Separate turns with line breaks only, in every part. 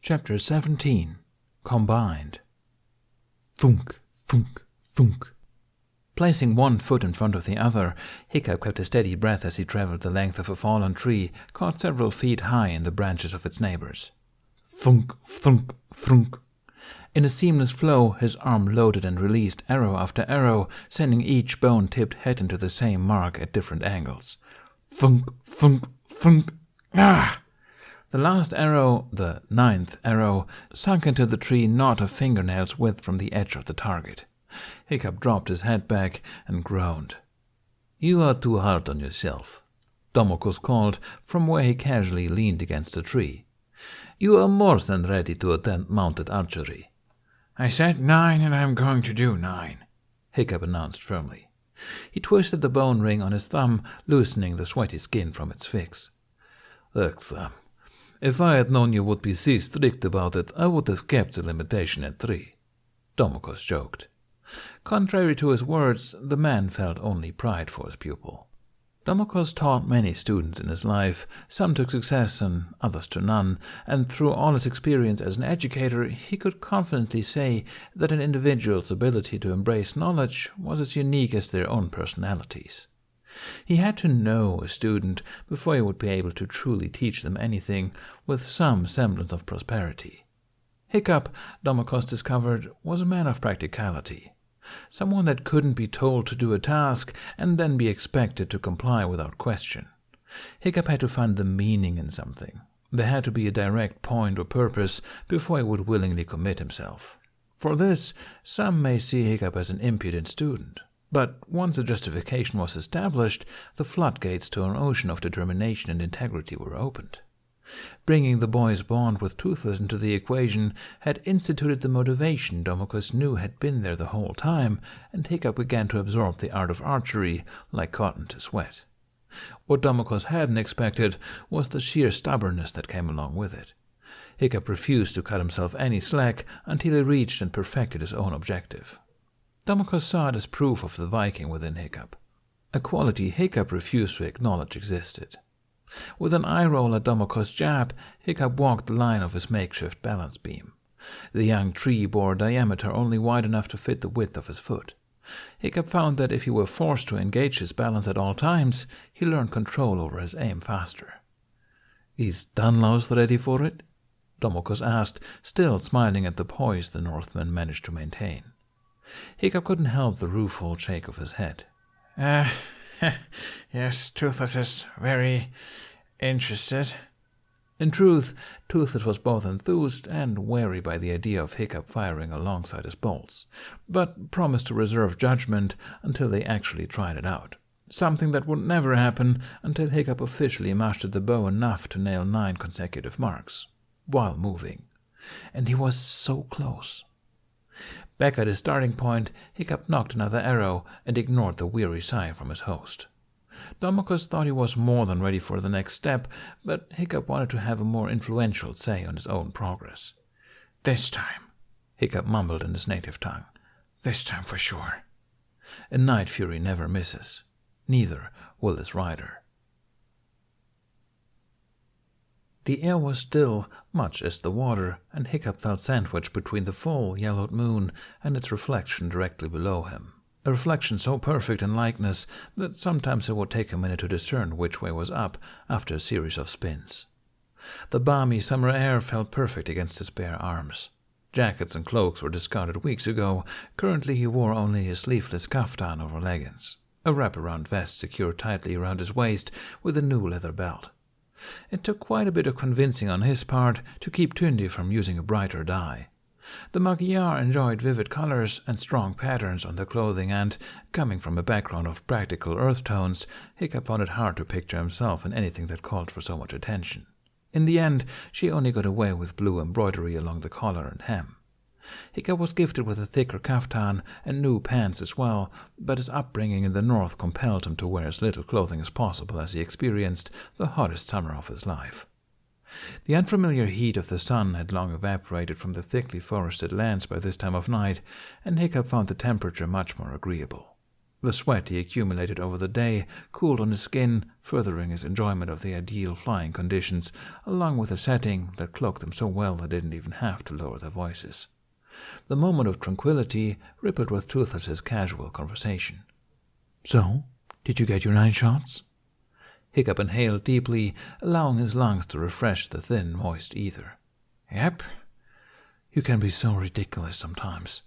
Chapter 17. Combined. Thunk, thunk, thunk. Placing one foot in front of the other, Hiccup kept a steady breath as he traveled the length of a fallen tree, caught several feet high in the branches of its neighbors. Thunk, thunk, thunk. In a seamless flow, his arm loaded and released arrow after arrow, sending each bone-tipped head into the same mark at different angles. Thunk, thunk, thunk. Ah! The last arrow, the 9th arrow, sunk into the tree not a fingernail's width from the edge of the target. Hiccup dropped his head back and groaned. "You are too hard on yourself," Domokos called from where he casually leaned against a tree. "You are more than ready to attempt mounted archery." "I said 9 and I'm going to do 9, Hiccup announced firmly. He twisted the bone ring on his thumb, loosening the sweaty skin from its fix. "Look, Sam, if I had known you would be so strict about it, I would have kept the limitation at 3, Domokos joked. Contrary to his words, the man felt only pride for his pupil. Domokos taught many students in his life, some to success and others to none, and through all his experience as an educator, he could confidently say that an individual's ability to embrace knowledge was as unique as their own personalities. He had to know a student before he would be able to truly teach them anything with some semblance of prosperity. Hiccup, Domokos discovered, was a man of practicality. Someone that couldn't be told to do a task and then be expected to comply without question. Hiccup had to find the meaning in something. There had to be a direct point or purpose before he would willingly commit himself. For this, some may see Hiccup as an impudent student. But once a justification was established, the floodgates to an ocean of determination and integrity were opened. Bringing the boy's bond with Toothless into the equation had instituted the motivation Domokos knew had been there the whole time, and Hiccup began to absorb the art of archery like cotton to sweat. What Domokos hadn't expected was the sheer stubbornness that came along with it. Hiccup refused to cut himself any slack until he reached and perfected his own objective. Domokos saw it as proof of the Viking within Hiccup, a quality Hiccup refused to acknowledge existed. With an eye roll at Domokos' jab, Hiccup walked the line of his makeshift balance beam. The young tree bore a diameter only wide enough to fit the width of his foot. Hiccup found that if he were forced to engage his balance at all times, he learned control over his aim faster. "Is Dunlaus ready for it?" Domokos asked, still smiling at the poise the Northman managed to maintain. Hiccup couldn't help the rueful shake of his head. Yes, Toothless is very interested." In truth, Toothless was both enthused and wary by the idea of Hiccup firing alongside his bolts, but promised to reserve judgment until they actually tried it out, something that would never happen until Hiccup officially mastered the bow enough to nail 9 consecutive marks, while moving. And he was so close. Back at his starting point, Hiccup knocked another arrow and ignored the weary sigh from his host. Domokos thought he was more than ready for the next step, but Hiccup wanted to have a more influential say on his own progress. "This time," Hiccup mumbled in his native tongue. "This time for sure." A night fury never misses. Neither will his rider. The air was still, much as the water, and Hiccup felt sandwiched between the full, yellowed moon and its reflection directly below him. A reflection so perfect in likeness that sometimes it would take a minute to discern which way was up after a series of spins. The balmy summer air felt perfect against his bare arms. Jackets and cloaks were discarded weeks ago. Currently he wore only his sleeveless kaftan over leggings, a wraparound vest secured tightly around his waist with a new leather belt. It took quite a bit of convincing on his part to keep Tundi from using a brighter dye. The Magyar enjoyed vivid colors and strong patterns on their clothing, and, coming from a background of practical earth tones, Hiccup found it hard to picture himself in anything that called for so much attention. In the end, she only got away with blue embroidery along the collar and hem. Hiccup was gifted with a thicker kaftan and new pants as well, but his upbringing in the north compelled him to wear as little clothing as possible as he experienced the hottest summer of his life. The unfamiliar heat of the sun had long evaporated from the thickly forested lands by this time of night, and Hiccup found the temperature much more agreeable. The sweat he accumulated over the day cooled on his skin, furthering his enjoyment of the ideal flying conditions, along with a setting that cloaked them so well they didn't even have to lower their voices. The moment of tranquility rippled with Toothless's casual conversation. "So, did you get your 9 shots?" Hiccup inhaled deeply, allowing his lungs to refresh the thin, moist ether. "Yep." "You can be so ridiculous sometimes."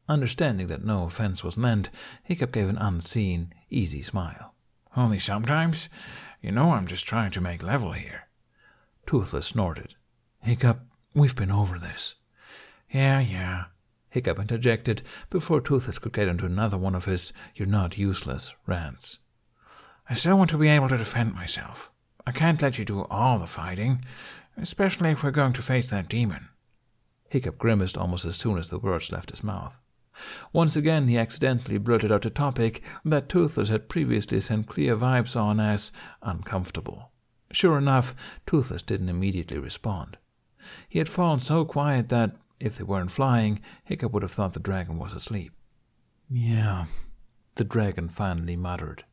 Understanding that no offense was meant, Hiccup gave an unseen, easy smile.
"Only sometimes? You know I'm just trying to make level here."
Toothless snorted. "Hiccup, we've been over this."
Yeah,
Hiccup interjected before Toothless could get into another one of his "you're not useless" rants.
"I still want to be able to defend myself. I can't let you do all the fighting, especially if we're going to face that demon."
Hiccup grimaced almost as soon as the words left his mouth. Once again he accidentally blurted out a topic that Toothless had previously sent clear vibes on as uncomfortable. Sure enough, Toothless didn't immediately respond. He had fallen so quiet that, if they weren't flying, Hiccup would have thought the dragon was asleep. "Yeah," the dragon finally muttered.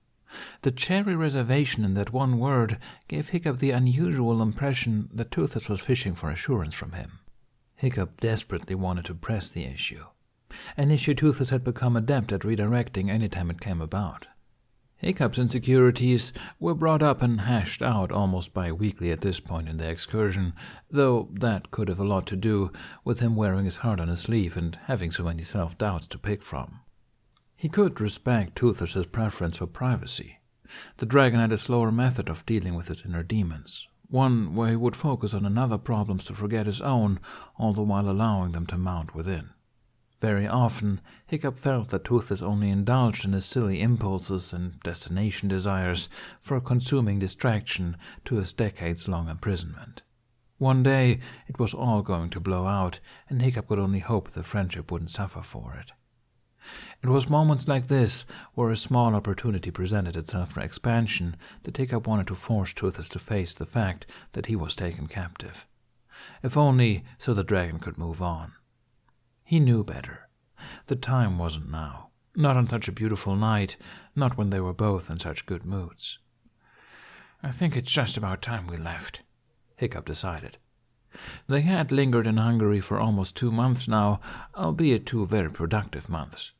The cherry reservation in that one word gave Hiccup the unusual impression that Toothless was fishing for assurance from him. Hiccup desperately wanted to press the issue, an issue Toothless had become adept at redirecting any time it came about. Hiccup's insecurities were brought up and hashed out almost bi-weekly at this point in the excursion, though that could have a lot to do with him wearing his heart on his sleeve and having so many self-doubts to pick from. He could respect Toothless's preference for privacy. The dragon had a slower method of dealing with his inner demons, one where he would focus on another problems to forget his own, all the while allowing them to mount within. Very often, Hiccup felt that Toothless only indulged in his silly impulses and destination desires for a consuming distraction to his decades-long imprisonment. One day, it was all going to blow out, and Hiccup could only hope the friendship wouldn't suffer for it. It was moments like this, where a small opportunity presented itself for expansion, that Hiccup wanted to force Toothless to face the fact that he was taken captive. If only so the dragon could move on. He knew better. The time wasn't now. Not on such a beautiful night, not when they were both in such good moods.
"I think it's just about time we left,"
Hiccup decided. They had lingered in Hungary for almost 2 months now, albeit 2 very productive months.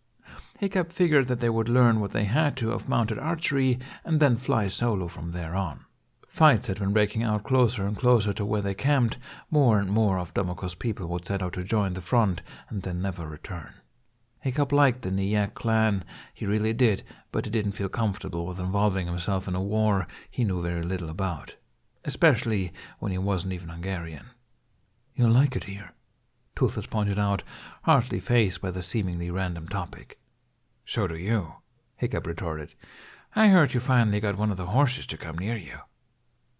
Hiccup figured that they would learn what they had to of mounted archery and then fly solo from there on. Fights had been breaking out closer and closer to where they camped. More and more of Damoko's people would set out to join the front and then never return. Hiccup liked the Nyack clan, he really did, but he didn't feel comfortable with involving himself in a war he knew very little about, especially when he wasn't even Hungarian. "You'll like it here," Toothless pointed out, hardly fazed by the seemingly random topic.
"So do you," Hiccup retorted. "I heard you finally got one of the horses to come near you."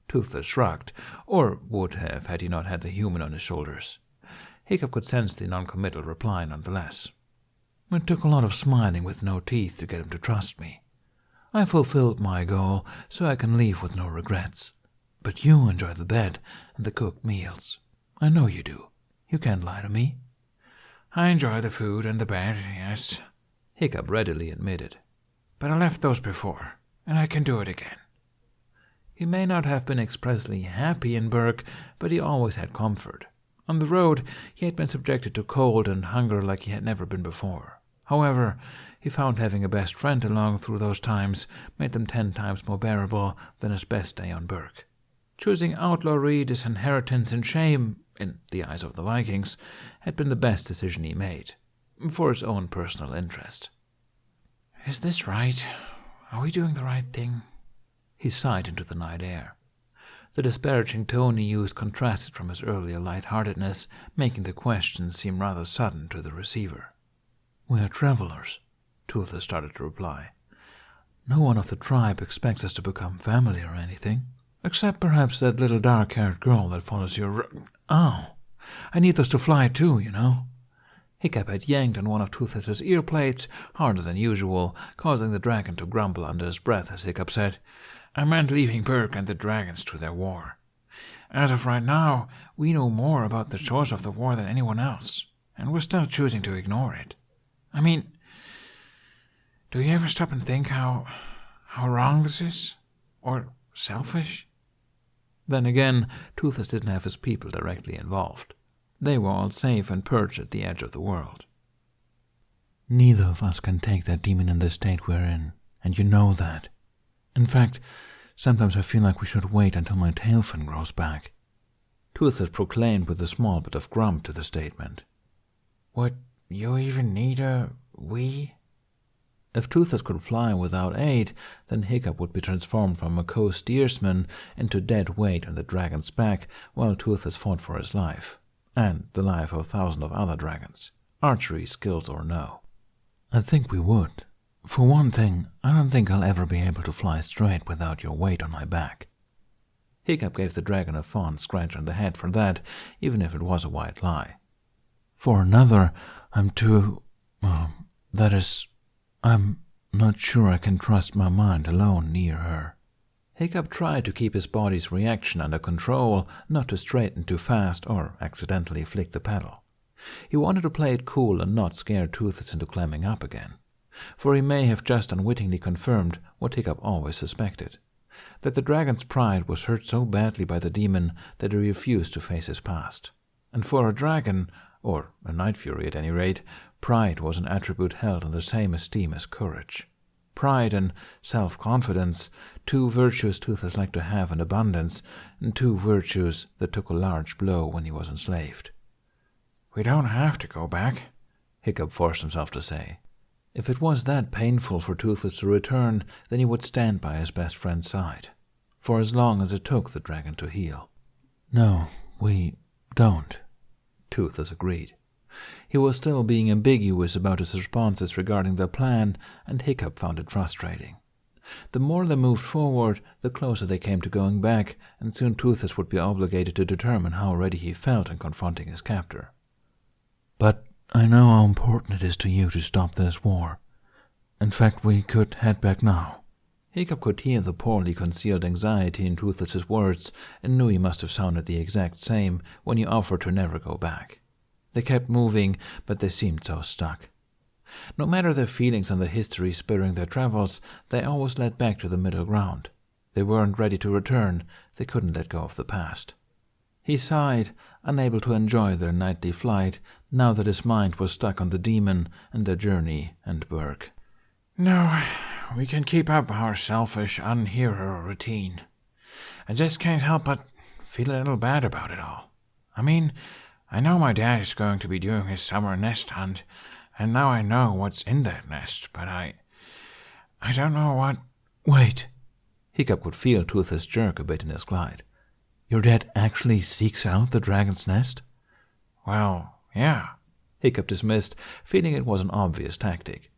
Toothless shrugged, or would have had he not had the human on his shoulders. Hiccup could sense the noncommittal reply nonetheless. "It took a lot of smiling with no teeth to get him to trust me. I fulfilled my goal, so I can leave with no regrets. But you enjoy the bed and the cooked meals. I know you do. You can't lie to me."
"I enjoy the food and the bed, yes,"
Hiccup readily admitted.
"But I left those before, and I can do it again."
He may not have been expressly happy in Berk, but he always had comfort. On the road, he had been subjected to cold and hunger like he had never been before. However, he found having a best friend along through those times made them 10 times more bearable than his best day on Berk. Choosing outlawry, disinheritance, and shame, in the eyes of the Vikings, had been the best decision he made, for his own personal interest.
"Is this right? Are we doing the right thing?"
He sighed into the night air. The disparaging tone he used contrasted from his earlier light-heartedness, making the question seem rather sudden to the receiver. "We are travelers," Toothless started to reply. "No one of the tribe expects us to become family or anything, except perhaps that little dark-haired girl that follows your Ow! I need those to fly too, you know." Hiccup had yanked on one of Toothless's ear plates, harder than usual, causing the dragon to grumble under his breath as Hiccup said, "I meant leaving Berk and the dragons to their war. As of right now, we know more about the source of the war than anyone else, and we're still choosing to ignore it. I mean,
Do you ever stop and think how wrong this is? Or selfish?
Then again, Toothless didn't have his people directly involved. They were all safe and perched at the edge of the world. Neither of us can take that demon in the state we're in, and you know that. In fact, sometimes I feel like we should wait until my tail fin grows back. Toothless proclaimed with a small bit of grump to the statement.
Would you even need a we?
If Toothless could fly without aid, then Hiccup would be transformed from a co-steersman into dead weight on the dragon's back while Toothless fought for his life, and the life of thousands of other dragons, archery skills or no. I think we would. For one thing, I don't think I'll ever be able to fly straight without your weight on my back. Hiccup gave the dragon a fond scratch on the head for that, even if it was a white lie. For another, I'm too... I'm not sure I can trust my mind alone near her. Hiccup tried to keep his body's reaction under control, not to straighten too fast or accidentally flick the pedal. He wanted to play it cool and not scare Toothless into climbing up again, for he may have just unwittingly confirmed what Hiccup always suspected, that the dragon's pride was hurt so badly by the demon that he refused to face his past. And for a dragon, or a night fury at any rate, pride was an attribute held in the same esteem as courage. Pride and self-confidence, two virtues Toothless liked to have in abundance, and two virtues that took a large blow when he was enslaved.
We don't have to go back,
Hiccup forced himself to say. If it was that painful for Toothless to return, then he would stand by his best friend's side, for as long as it took the dragon to heal. No, we don't, Toothless agreed. He was still being ambiguous about his responses regarding the plan, and Hiccup found it frustrating. The more they moved forward, the closer they came to going back, and soon Toothless would be obligated to determine how ready he felt in confronting his captor. But I know how important it is to you to stop this war. In fact, we could head back now. Hiccup could hear the poorly concealed anxiety in Toothless's words, and knew he must have sounded the exact same when he offered to never go back. They kept moving, but they seemed so stuck. No matter their feelings and the history spurring their travels, they always led back to the middle ground. They weren't ready to return, they couldn't let go of the past. He sighed, unable to enjoy their nightly flight, now that his mind was stuck on the demon and their journey and Burke.
No, we can keep up our selfish, unhero routine. I just can't help but feel a little bad about it all. I mean, I know my dad is going to be doing his summer nest hunt, and now I know what's in that nest, but I don't know what...
Wait! Hiccup could feel Toothless jerk a bit in his glide. Your dad actually seeks out the dragon's nest?
Well, yeah,
Hiccup dismissed, feeling it was an obvious tactic.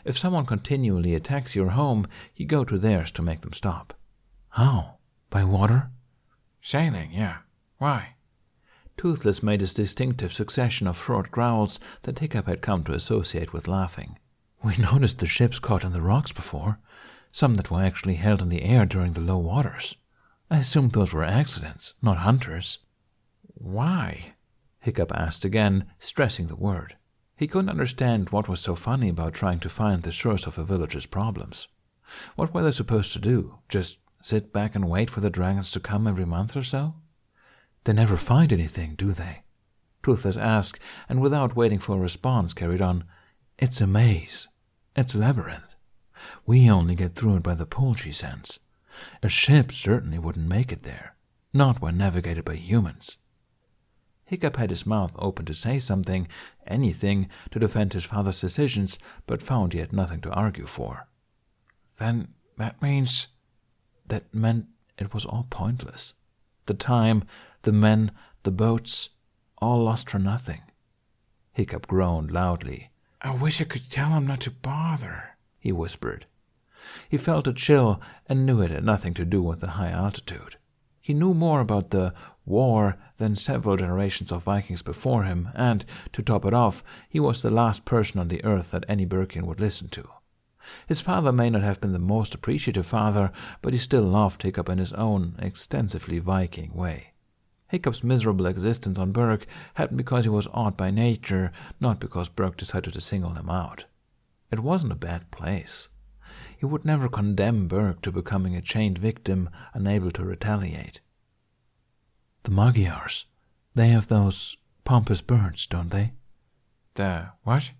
If someone continually attacks your home, you go to theirs to make them stop. How? By water?
Sailing, yeah. Why?
Toothless made his distinctive succession of short growls that Hiccup had come to associate with laughing. We noticed the ships caught in the rocks before, some that were actually held in the air during the low waters. I assumed those were accidents, not hunters.
Why?
Hiccup asked again, stressing the word. He couldn't understand what was so funny about trying to find the source of a village's problems. What were they supposed to do? Just sit back and wait for the dragons to come every month or so? They never find anything, do they? Toothless asked, and without waiting for a response carried on. It's a maze. It's a labyrinth. We only get through it by the pull she sends. A ship certainly wouldn't make it there, not when navigated by humans. Hiccup had his mouth open to say something, anything, to defend his father's decisions, but found he had nothing to argue for.
Then that means...
That meant it was all pointless. The time, the men, the boats, all lost for nothing. Hiccup groaned loudly.
I wish I could tell him not to bother,
he whispered. He felt a chill and knew it had nothing to do with the high altitude. He knew more about the war than several generations of Vikings before him, and, to top it off, he was the last person on the earth that any Burkian would listen to. His father may not have been the most appreciative father, but he still loved Hiccup in his own, extensively Viking way. Hiccup's miserable existence on Burke happened because he was odd by nature, not because Burke decided to single him out. It wasn't a bad place. He would never condemn Berg to becoming a chained victim unable to retaliate. The Magyars, they have those pompous birds, don't they?
The what?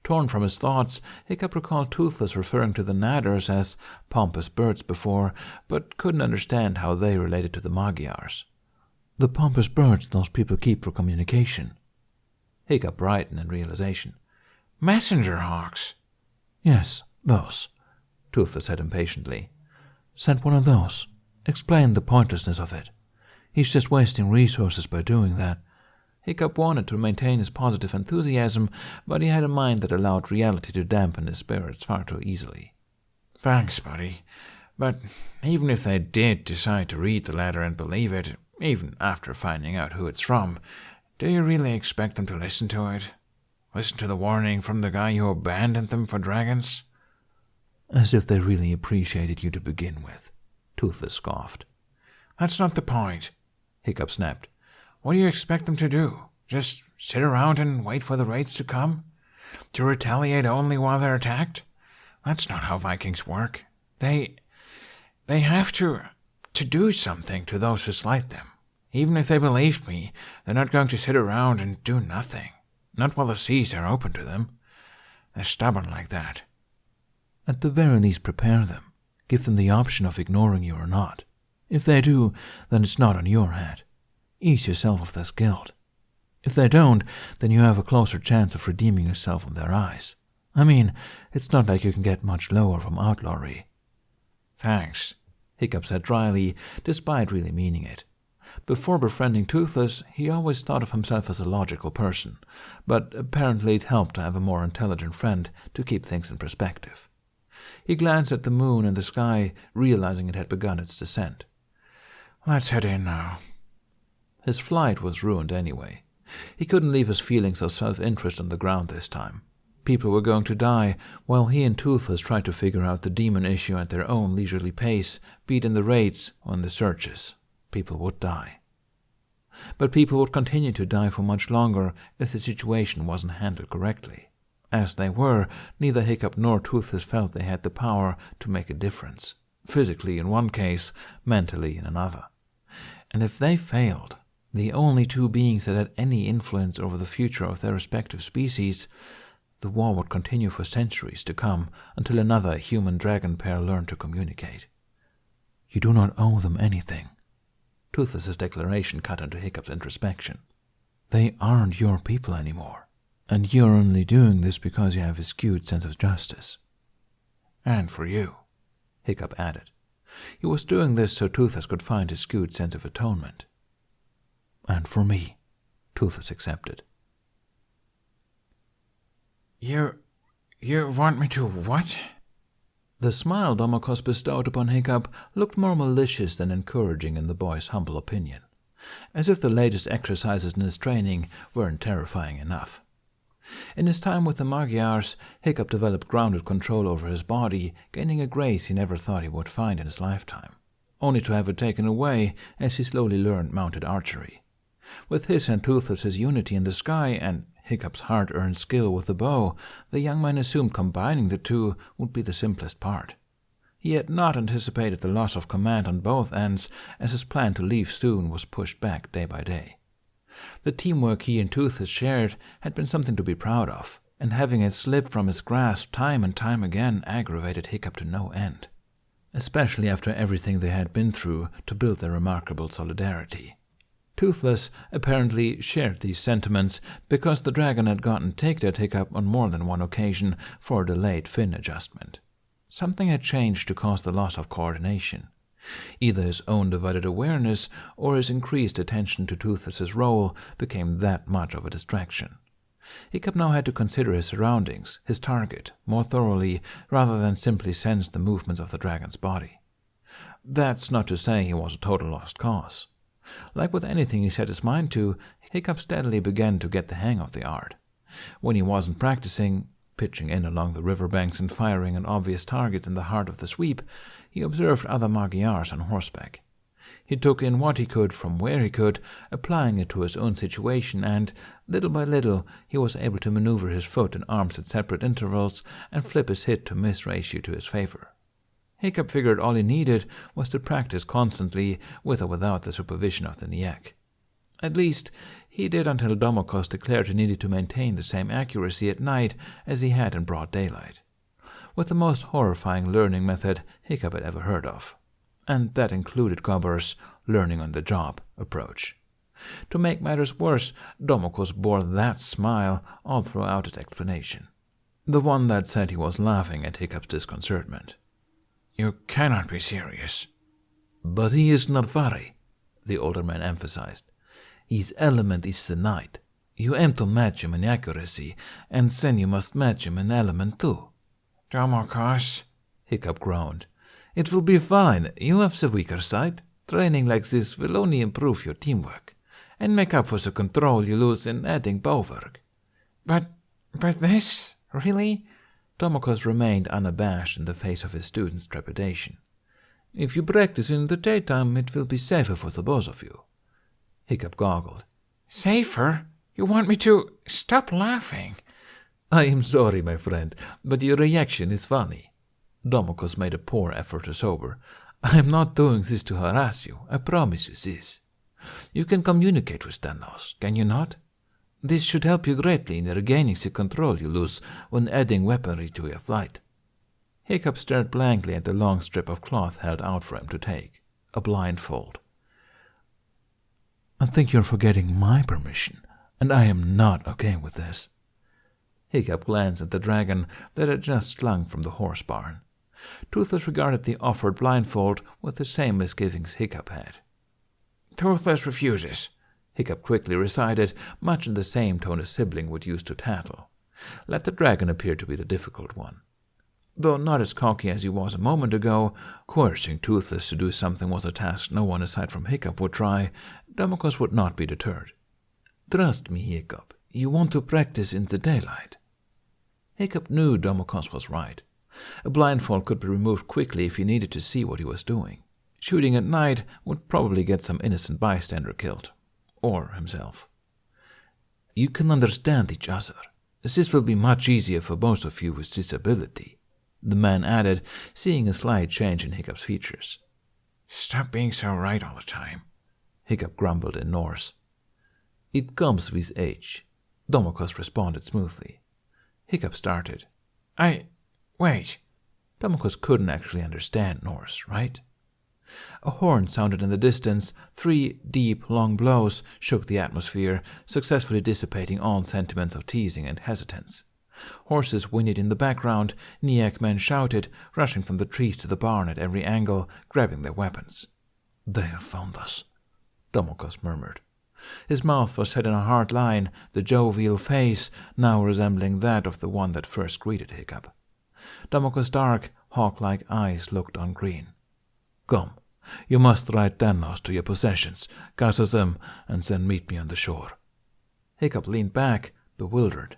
Torn from his thoughts, Hiccup recalled Toothless referring to the Naders as pompous birds before, but couldn't understand how they related to the Magyars. The pompous birds those people keep for communication. Hiccup brightened in realization.
Messenger hawks.
Yes, those, Toothless said impatiently. Send one of those. Explain the pointlessness of it. He's just wasting resources by doing that. Hiccup wanted to maintain his positive enthusiasm, but he had a mind that allowed reality to dampen his spirits far too easily.
Thanks, buddy. But even if they did decide to read the letter and believe it, even after finding out who it's from, do you really expect them to listen to it? Listen to the warning from the guy who abandoned them for dragons?
As if they really appreciated you to begin with, Toothless scoffed.
That's not the point, Hiccup snapped. What do you expect them to do? Just sit around and wait for the raids to come? To retaliate only while they're attacked? That's not how Vikings work. They have to do something to those who slight them. Even if they believed me, they're not going to sit around and do nothing. Not while the seas are open to them. They're stubborn like that.
At the very least, prepare them. Give them the option of ignoring you or not. If they do, then it's not on your head. Ease yourself of this guilt. If they don't, then you have a closer chance of redeeming yourself in their eyes. I mean, it's not like you can get much lower from outlawry.
Thanks,
Hiccup said dryly, despite really meaning it. Before befriending Toothless, he always thought of himself as a logical person, but apparently it helped to have a more intelligent friend to keep things in perspective. He glanced at the moon and the sky, realizing it had begun its descent.
Let's head in now.
His flight was ruined anyway. He couldn't leave his feelings of self-interest on the ground this time. People were going to die, while he and Toothless tried to figure out the demon issue at their own leisurely pace, be it in the raids or in the searches. People would die. But people would continue to die for much longer if the situation wasn't handled correctly. As they were, neither Hiccup nor Toothless felt they had the power to make a difference, physically in one case, mentally in another. And if they failed, the only two beings that had any influence over the future of their respective species, the war would continue for centuries to come until another human-dragon pair learned to communicate. You do not owe them anything. Toothless's declaration cut into Hiccup's introspection. They aren't your people anymore, and you're only doing this because you have a skewed sense of justice.
And for you,
Hiccup added. He was doing this so Toothless could find his skewed sense of atonement. And for me, Toothless accepted.
You want me to what?
The smile Domokos bestowed upon Hiccup looked more malicious than encouraging in the boy's humble opinion, as if the latest exercises in his training weren't terrifying enough. In his time with the Magyars, Hiccup developed grounded control over his body, gaining a grace he never thought he would find in his lifetime, only to have it taken away as he slowly learned mounted archery. With his and Toothless's unity in the sky and Hiccup's hard-earned skill with the bow, the young man assumed combining the two would be the simplest part. He had not anticipated the loss of command on both ends, as his plan to leave soon was pushed back day by day. The teamwork he and Toothless shared had been something to be proud of, and having it slip from his grasp time and time again aggravated Hiccup to no end, especially after everything they had been through to build their remarkable solidarity. Toothless apparently shared these sentiments because the dragon had gotten ticked at Hiccup on more than one occasion for a delayed fin adjustment. Something had changed to cause the loss of coordination. Either his own divided awareness or his increased attention to Toothless's role became that much of a distraction. Hiccup now had to consider his surroundings, his target, more thoroughly rather than simply sense the movements of the dragon's body. That's not to say he was a total lost cause. Like with anything he set his mind to, Hiccup steadily began to get the hang of the art. When he wasn't practicing, pitching in along the riverbanks and firing on obvious targets in the heart of the sweep, he observed other Magyars on horseback. He took in what he could from where he could, applying it to his own situation, and, little by little, he was able to maneuver his foot and arms at separate intervals and flip his hit-to-miss ratio to his favor. Hiccup figured all he needed was to practice constantly, with or without the supervision of the Niek. At least, he did until Domokos declared he needed to maintain the same accuracy at night as he had in broad daylight, with the most horrifying learning method Hiccup had ever heard of. And that included Gobber's learning-on-the-job approach. To make matters worse, Domokos bore that smile all throughout his explanation, the one that said he was laughing at Hiccup's disconcertment.
"You cannot be serious."
"But he is not very," the older man emphasized. "His element is the night. You aim to match him in accuracy, and then you must match him in element too."
"Domokos,"
Hiccup groaned. "It will be fine. You have the weaker side. Training like this will only improve your teamwork, and make up for the control you lose in adding bowwork."
But this, really?"
Domokos remained unabashed in the face of his student's trepidation. "If you practice in the daytime, it will be safer for the both of you." Hiccup goggled.
"Safer? You want me to stop laughing?"
"I am sorry, my friend, but your reaction is funny." Domokos made a poor effort to sober. "I am not doing this to harass you, I promise you this. You can communicate with Thanos, can you not? This should help you greatly in regaining the control you lose when adding weaponry to your flight." Hiccup stared blankly at the long strip of cloth held out for him to take, a blindfold. "I think you're forgetting my permission, and I am not okay with this." Hiccup glanced at the dragon that had just slung from the horse barn. Toothless regarded the offered blindfold with the same misgivings Hiccup had.
"Toothless refuses,"
Hiccup quickly recited, much in the same tone a sibling would use to tattle. Let the dragon appear to be the difficult one. Though not as cocky as he was a moment ago, coercing Toothless to do something was a task no one aside from Hiccup would try, Domokos would not be deterred. "Trust me, Hiccup, you want to practice in the daylight." Hiccup knew Domokos was right. A blindfold could be removed quickly if he needed to see what he was doing. Shooting at night would probably get some innocent bystander killed. Or himself. "You can understand each other. This will be much easier for both of you with this ability," the man added, seeing a slight change in Hiccup's features.
"Stop being so right all the time,"
Hiccup grumbled in Norse. "It comes with age," Domokos responded smoothly. Hiccup started.
Wait.
Domokos couldn't actually understand Norse, right? A horn sounded in the distance. 3 deep, long blows shook the atmosphere, successfully dissipating all sentiments of teasing and hesitance. Horses whinnied in the background. Niek men shouted, rushing from the trees to the barn at every angle, grabbing their weapons. "They have found us," Domokos murmured. His mouth was set in a hard line, the jovial face now resembling that of the one that first greeted Hiccup. Domokos' dark, hawk-like eyes looked on Green. "Come, you must ride Thanos to your possessions, gather them, and then meet me on the shore." Hiccup leaned back, bewildered.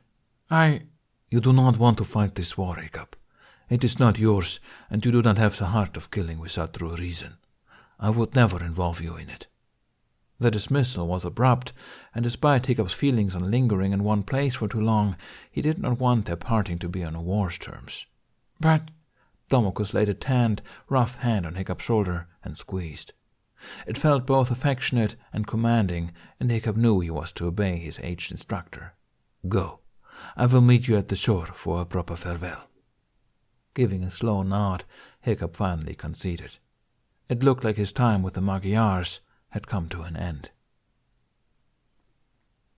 You do not want to fight this war, Hiccup. It is not yours, and you do not have the heart of killing without true reason. I would never involve you in it." The dismissal was abrupt, and despite Hiccup's feelings on lingering in one place for too long, he did not want their parting to be on a war's terms.
"But—"
Domokos laid a tanned, rough hand on Hiccup's shoulder and squeezed. It felt both affectionate and commanding, and Hiccup knew he was to obey his aged instructor. "Go. I will meet you at the shore for a proper farewell." Giving a slow nod, Hiccup finally conceded. It looked like his time with the Magyars had come to an end.